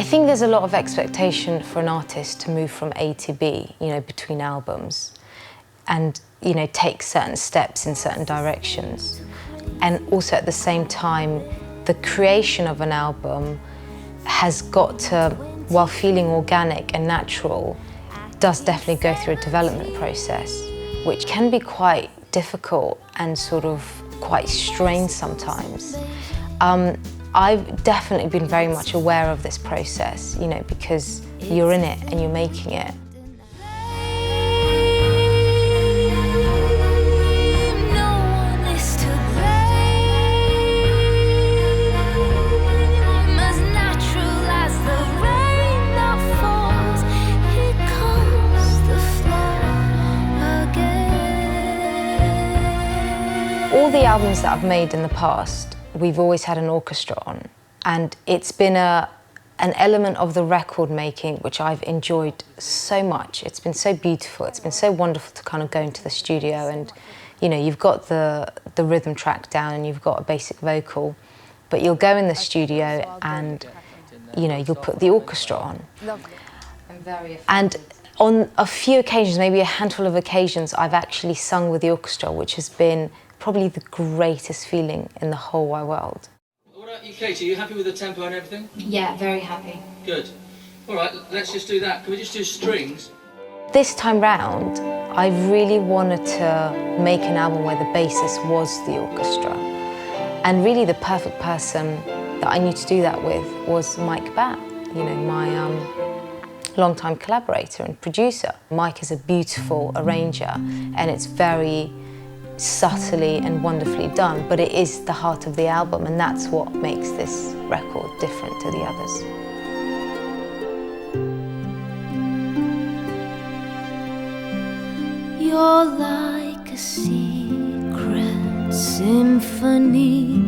I think there's a lot of expectation for an artist to move from A to B, you know, between albums, and, you know, take certain steps in certain directions. And also at the same time, the creation of an album has got to, while feeling organic and natural, does definitely go through a development process, which can be quite difficult and sort of quite strained sometimes. I've definitely been very much aware of this process, you know, because you're in it and you're making it. All the albums that I've made in the past, we've always had an orchestra on, and it's been an element of the record making which I've enjoyed so much. It's been so beautiful, it's been so wonderful to kind of go into the studio and, you know, you've got the rhythm track down and you've got a basic vocal, but you'll go in the studio and, you know, you'll put the orchestra on. And on a few occasions, maybe a handful of occasions, I've actually sung with the orchestra, which has been probably the greatest feeling in the whole wide world. What about you, Katie? Are you happy with the tempo and everything? Yeah, very happy. Good. All right, let's just do that. Can we just do strings? This time round, I really wanted to make an album where the bassist was the orchestra. And really the perfect person that I knew to do that with was Mike Batt, you know, my long-time collaborator and producer. Mike is a beautiful arranger, and it's very subtly and wonderfully done, but it is the heart of the album, and that's what makes this record different to the others. You're like a secret symphony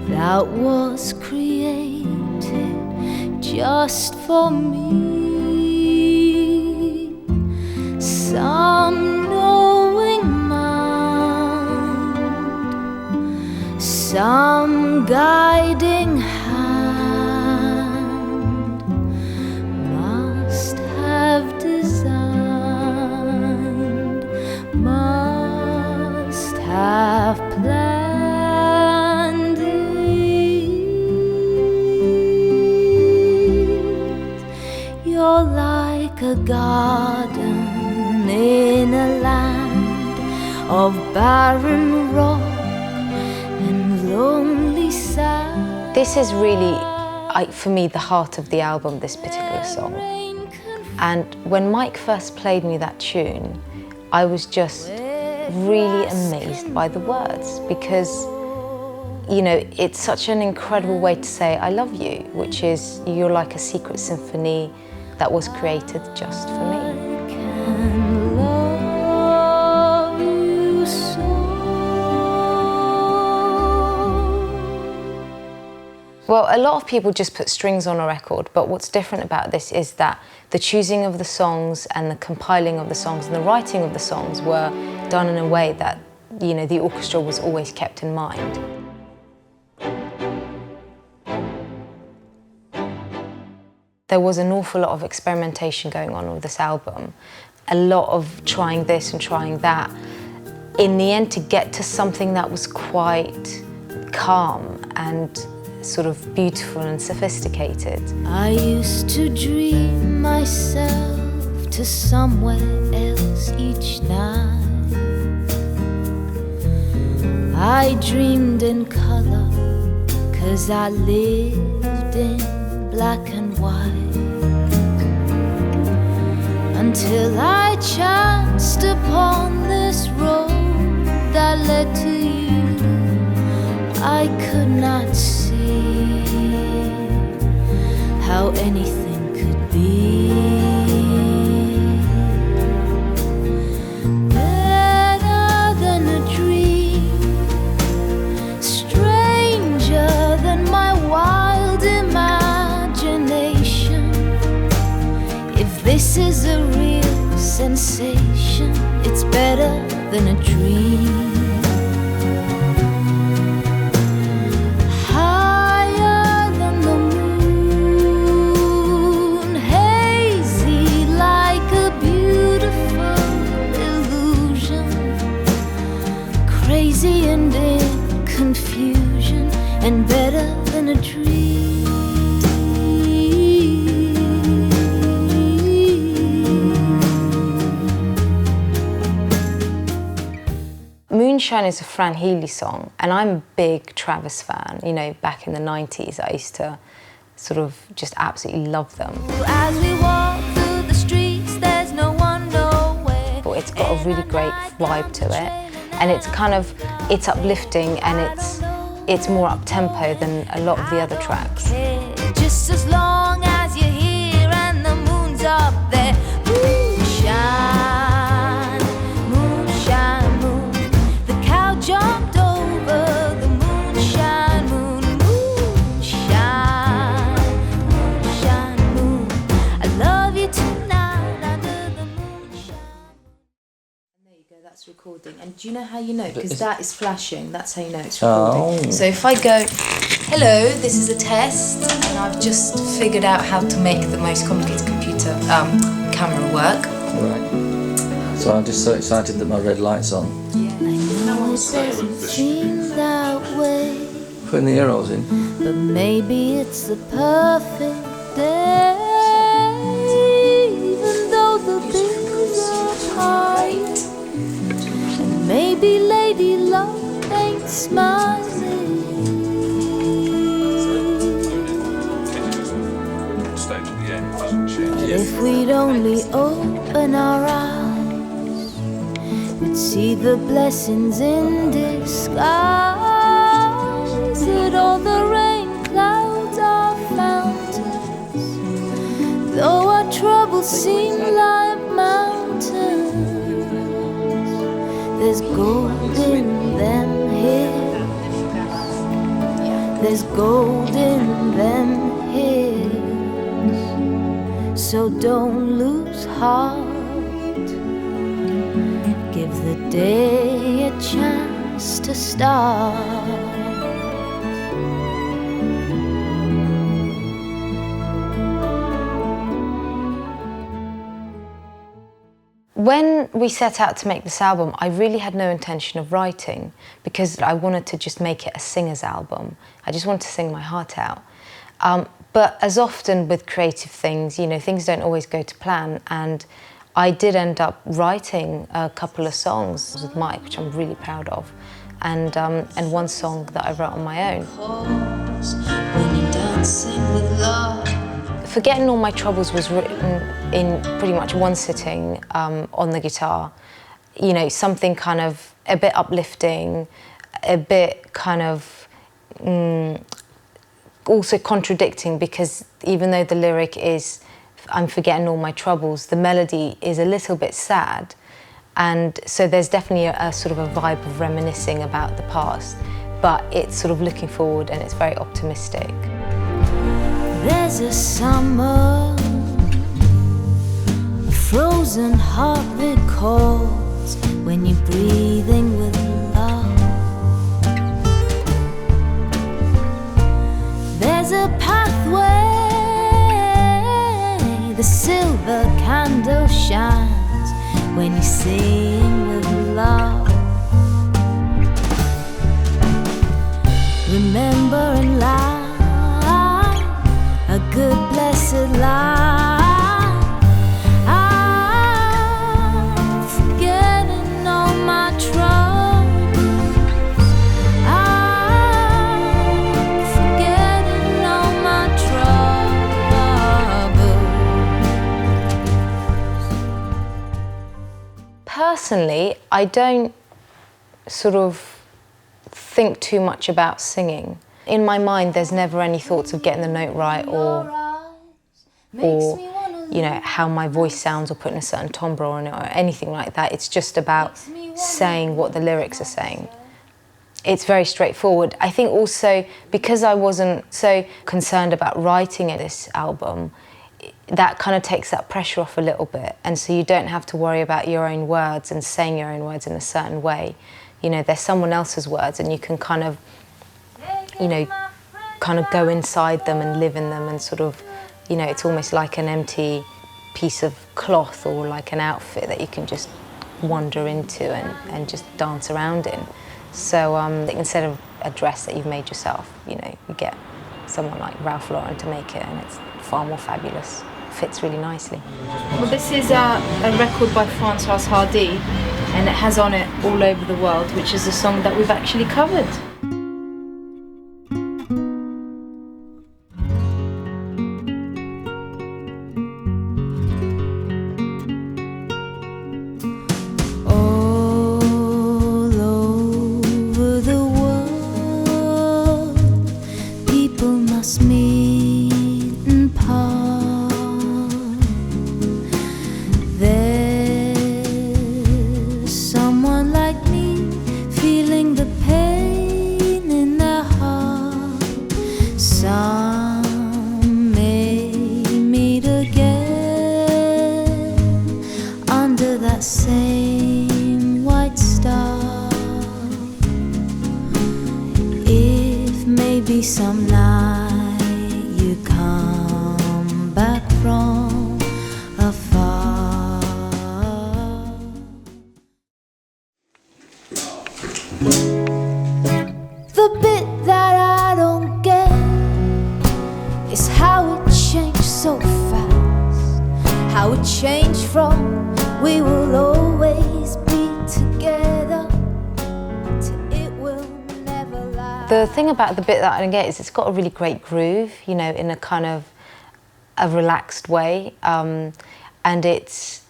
that was created just for me. Some knowing mind, some guiding hand must have designed, must have planned it. You're like a garden in a land of barren rock and lonely sand. This is really, for me, the heart of the album, this particular song. And when Mike first played me that tune, I was just really amazed by the words, because, you know, it's such an incredible way to say I love you, which is you're like a secret symphony that was created just for me. Well, a lot of people just put strings on a record, but what's different about this is that the choosing of the songs and the compiling of the songs and the writing of the songs were done in a way that, you know, the orchestra was always kept in mind. There was an awful lot of experimentation going on with this album, a lot of trying this and trying that, in the end to get to something that was quite calm and sort of beautiful and sophisticated. I used to dream myself to somewhere else each night. I dreamed in color, 'cause I lived in black and white. Until I chanced upon this road that led to you, I could not see how anything could be better than a dream, stranger than my wild imagination. If this is a real sensation, it's better than a dream. Higher than the moon, Moonshine is a Fran Healy song, and I'm a big Travis fan. You know, back in the 90s, I used to sort of just absolutely love them. As we walk through the streets, there's no one nowhere. But it's got a really great vibe to it, and it's kind of, it's uplifting, and it's more up-tempo than a lot of the other tracks. Just as long as you're here and the moon's up there. Moonshine, moonshine, moon. The cow jumped over the moonshine, moon. Moonshine, moonshine, moon. I love you tonight under the moonshine. There you go, that's recording. And do you know how you know? Because that is flashing, that's how you know it's recording. Oh. So if I go, hello, this is a test, and I've just figured out how to make the most complicated camera work. Right. So I'm just so excited that my red light's on. No, it doesn't seem that way, Putting the ear holes in. but maybe it's the perfect day. Even though the bills are high, and maybe Lady Love ain't smiling. But if we'd only open our eyes, we'd see the blessings in disguise. That all the rain clouds are fountains, though our troubles seem like mountains. There's gold in them hills, there's gold in them hills. So don't lose heart, give the day a chance to start. When we set out to make this album, I really had no intention of writing, because I wanted to just make it a singer's album. I just wanted to sing my heart out. But as often with creative things, you know, things don't always go to plan, and I did end up writing a couple of songs with Mike, which I'm really proud of, and one song that I wrote on my own. Forgetting All My Troubles was written in pretty much one sitting on the guitar. You know, something kind of a bit uplifting, a bit kind of also contradicting, because even though the lyric is I'm forgetting all my troubles, the melody is a little bit sad, and so there's definitely a sort of a vibe of reminiscing about the past, but it's sort of looking forward and it's very optimistic. There's a summer, a frozen heartbeat calls when you're breathing with love. There's a pathway, the silver candle shines when you sing with love. Remember in life, a good blessed life. I'm forgetting all my troubles. I'm forgetting all my troubles. Personally, I don't sort of think too much about singing. In my mind, there's never any thoughts of getting the note right, or you know, how my voice sounds, or putting a certain timbre on it, or anything like that. It's just about saying what the lyrics are saying. It's very straightforward. I think also because I wasn't so concerned about writing this album, that kind of takes that pressure off a little bit, and so you don't have to worry about your own words and saying your own words in a certain way. You know, there's someone else's words, and you can kind of, you know, kind of go inside them and live in them, and sort of, you know, it's almost like an empty piece of cloth or like an outfit that you can just wander into and just dance around in. So instead of a dress that you've made yourself, you know, you get someone like Ralph Lauren to make it, and it's far more fabulous. Fits really nicely. Well, this is a record by Francois Hardy, and it has on it All Over the World, which is a song that we've actually covered. Same white star. If maybe some night you come back from afar. The bit that I don't get is how it changed so fast. How it changed from we will always be together to it will never last. The thing about the bit that I don't get is it's got a really great groove, you know, in a kind of a relaxed way, and it's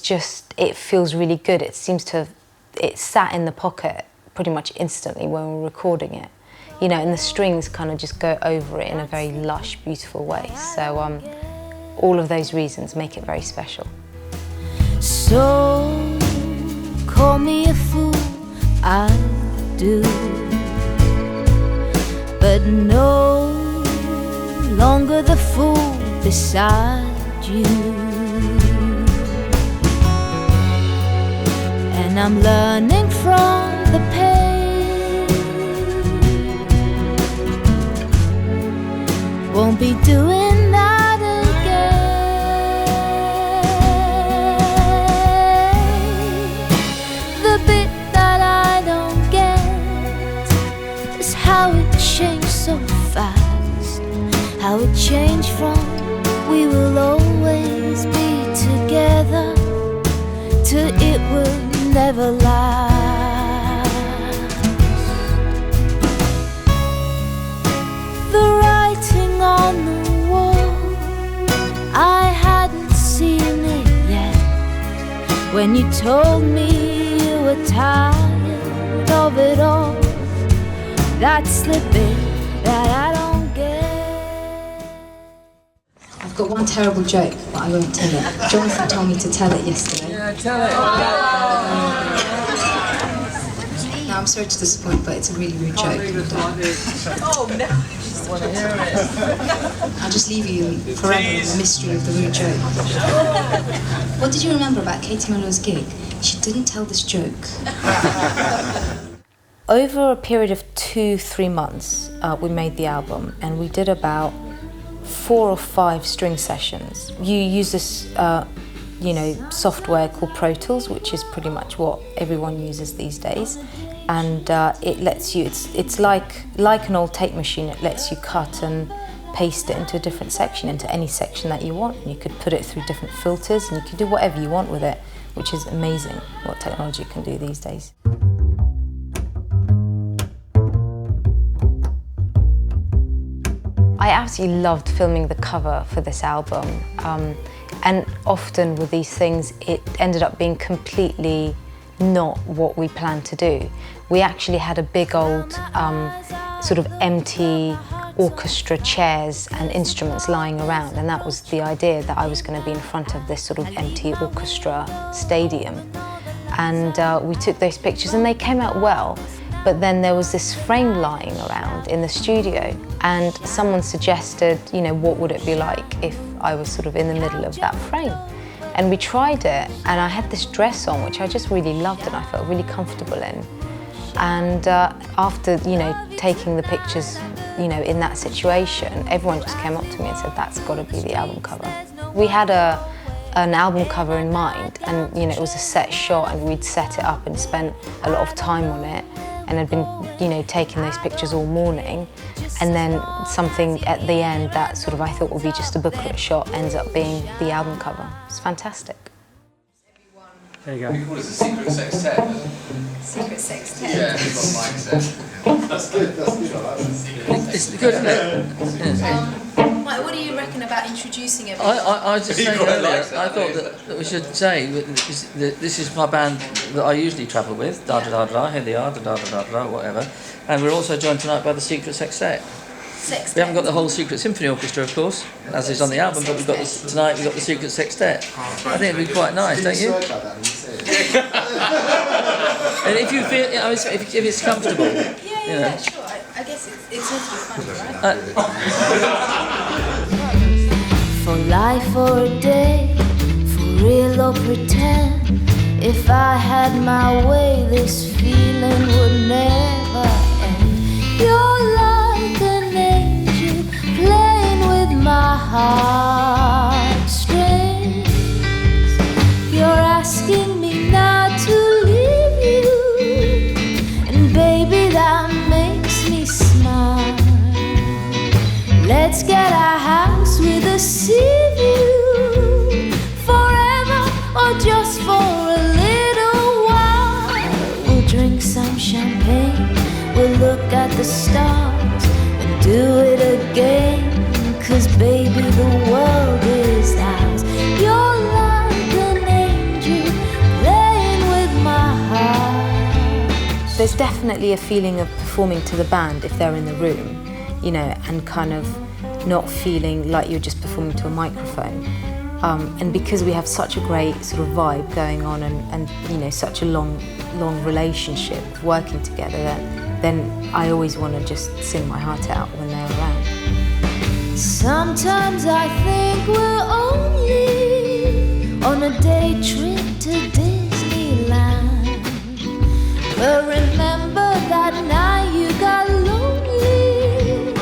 just, it feels really good. It seems to, it sat in the pocket pretty much instantly when we were recording it, you know, and the strings kind of just go over it in a very lush, beautiful way. So all of those reasons make it very special. So, call me a fool, I do, but no longer the fool beside you. And I'm learning from the pain. Won't be doing that again. The bit that I don't get is how it changed so fast. How it changed from we will always be together to it will never last. The writing on the wall, I hadn't seen it yet when you told me you were tired of it all. That's the bit that I don't get. I've got one terrible joke, but I won't tell it. Jonathan told me to tell it yesterday. Yeah, tell it. Now, I'm sorry to disappoint, but it's a really rude joke. Oh no! I'll just leave you forever in the mystery of the rude joke. What did you remember about Katie Melua's gig? She didn't tell this joke. Over a period of 2-3 months, we made the album, and we did about 4 or 5 string sessions. You use this, software called Pro Tools, which is pretty much what everyone uses these days, and it lets you. It's like an old tape machine. It lets you cut and paste it into a different section, into any section that you want. And you could put it through different filters, and you can do whatever you want with it, which is amazing what technology can do these days. I absolutely loved filming the cover for this album, and often with these things it ended up being completely not what we planned to do. We actually had a big old sort of empty orchestra chairs and instruments lying around, and that was the idea, that I was going to be in front of this sort of empty orchestra stadium. And we took those pictures and they came out well. But then there was this frame lying around in the studio, and someone suggested, what would it be like if I was sort of in the middle of that frame? And we tried it, and I had this dress on, which I just really loved and I felt really comfortable in. And after, taking the pictures, in that situation, everyone just came up to me and said, that's got to be the album cover. We had an album cover in mind, and it was a set shot, and we'd set it up and spent a lot of time on it, and had been, taking those pictures all morning, and then something at the end that sort of I thought would be just a booklet shot ends up being the album cover. It's fantastic. There you go. We call it the secret sextet. Secret sextet. Yeah, that's what Mike said. That's good, I like that. It's good, isn't it? Yeah. Mike, what do you reckon about introducing everyone? I was just saying quite earlier, likes that, I thought that we should say that this is my band that I usually travel with, da da da da, here they are, da da da da da, whatever. And we're also joined tonight by the Secret Sextet. We haven't got the whole Secret Symphony Orchestra, of course, as is on the album, but we've got tonight we've got the Secret Sextet. I think it'd be quite nice, don't you? And if you feel, you know, if it's comfortable, Yeah, sure. I guess it's meant to be fun, right? For life or a day, for real or pretend. If I had my way, this feeling would never end. You're like an angel playing with my heartstrings. You're asking me not to leave you, and baby, that makes me smile. Let's get a house with a sea view, forever or just for a little while. We'll drink some champagne, we'll look at the stars and do it again. 'Cause baby, the world is ours. You're like an angel playing with my heart. There's definitely a feeling of performing to the band if they're in the room, you know, and kind of not feeling like you're just performing to a microphone. And because we have such a great sort of vibe going on and you know, such a long relationship working together, then I always want to just sing my heart out when they're around. Sometimes I think we're only on a day trip to Disneyland. But remember that night you got lonely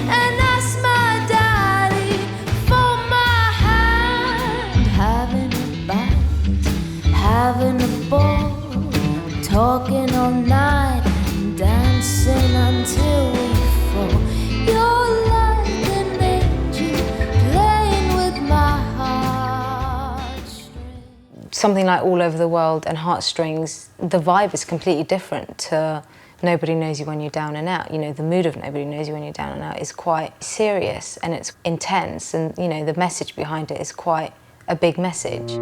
and asked my daddy for my hand. Having a bite, having a ball, talking all night and dancing until we fall. You're like an angel playing with my heartstrings. Something like All Over the World and Heartstrings, the vibe is completely different to Nobody Knows You When You're Down and Out. You know, the mood of Nobody Knows You When You're Down and Out is quite serious and it's intense, and you know, the message behind it is quite a big message.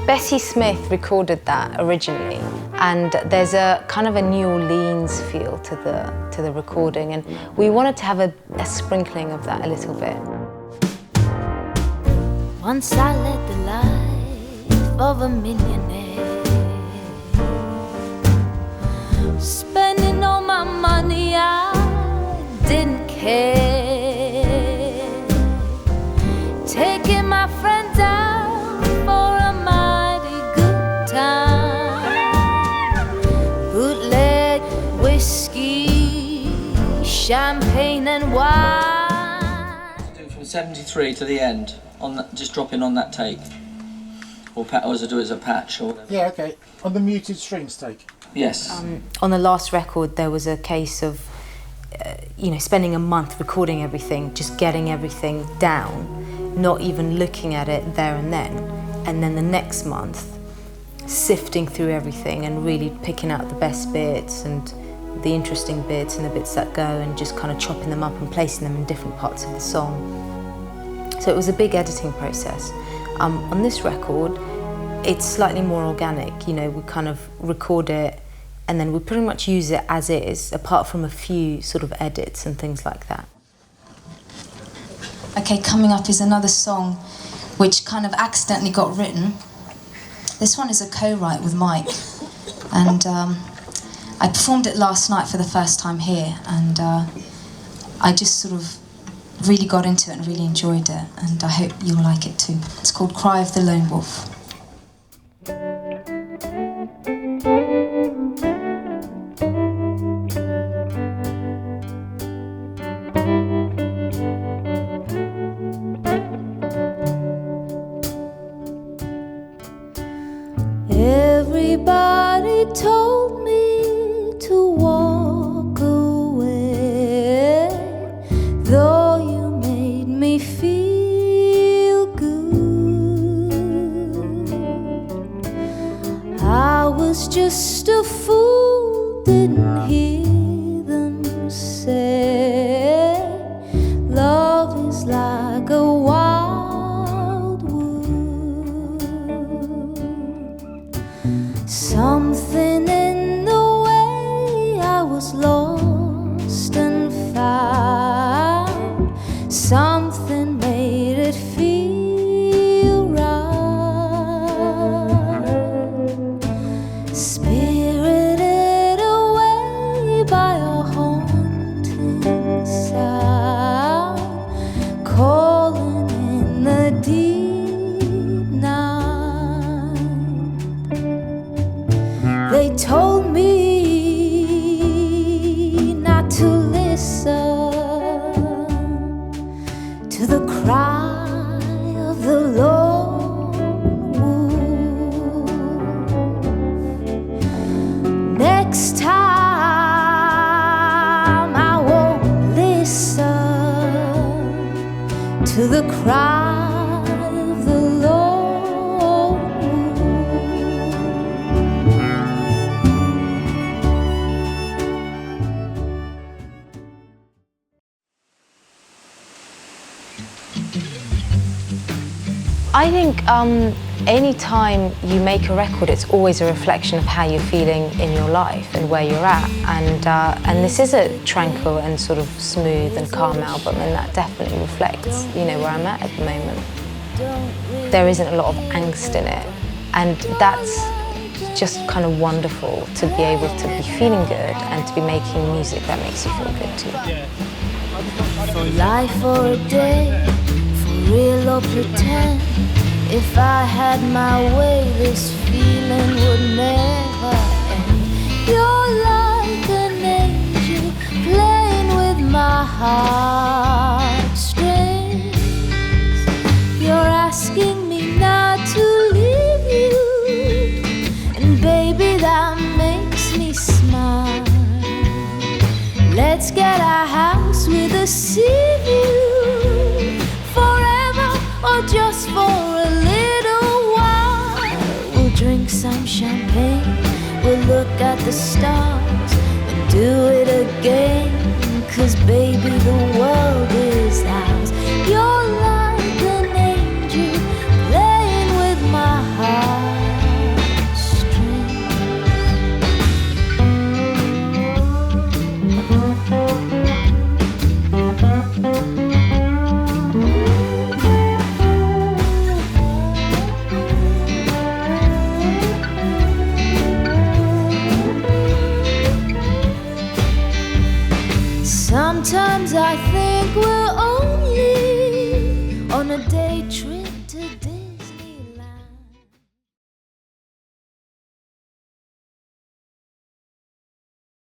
Bessie Smith recorded that originally, and there's a kind of a New Orleans feel to the recording, and we wanted to have a sprinkling of that a little bit. Once I led the life of a millionaire, spending all my money, I didn't care. Taking my friends out for a mighty good time. Bootleg whiskey, champagne and wine. Do from 73 to the end, on that, just drop in on that take, or as I do it as a patch or whatever. Yeah, okay. On the muted strings take. Yes. On the last record, there was a case of, you know, spending a month recording everything, just getting everything down, not even looking at it there and then the next month, sifting through everything and really picking out the best bits and the interesting bits and the bits that go, and just kind of chopping them up and placing them in different parts of the song. So it was a big editing process. On this record, it's slightly more organic. You know, we kind of record it and then we pretty much use it as is, apart from a few sort of edits and things like that. Okay, coming up is another song which kind of accidentally got written. This one is a co-write with Mike, and I performed it last night for the first time here, and I just sort of really got into it and really enjoyed it, and I hope you'll like it too. It's called Cry of the Lone Wolf. Yeah. Everybody told me to walk away, though you made me feel good. I was just a fool, didn't hear them say love is like a wild wood. Something in the way I was lost and found, something made it feel right. Spirited away by a haunting sound, calling in the deep night. They told me not to listen to the cry of the lone wolf. Next time I won't listen to the cry of the lone wolf. I think any time you make a record, it's always a reflection of how you're feeling in your life and where you're at. And this is a tranquil and sort of smooth and calm album, and that definitely reflects, you know, where I'm at the moment. There isn't a lot of angst in it, and that's just kind of wonderful to be able to be feeling good and to be making music that makes you feel good too. For life or a day, for real or pretend, if I had my way, this feeling would never end. You're like an angel playing with my heartstrings. You're asking me not to leave you, and baby, that makes me smile. Let's get a house with a sea view, forever or just for a little while. We'll drink some champagne, we'll look at the stars and do it again, 'cause baby, the world is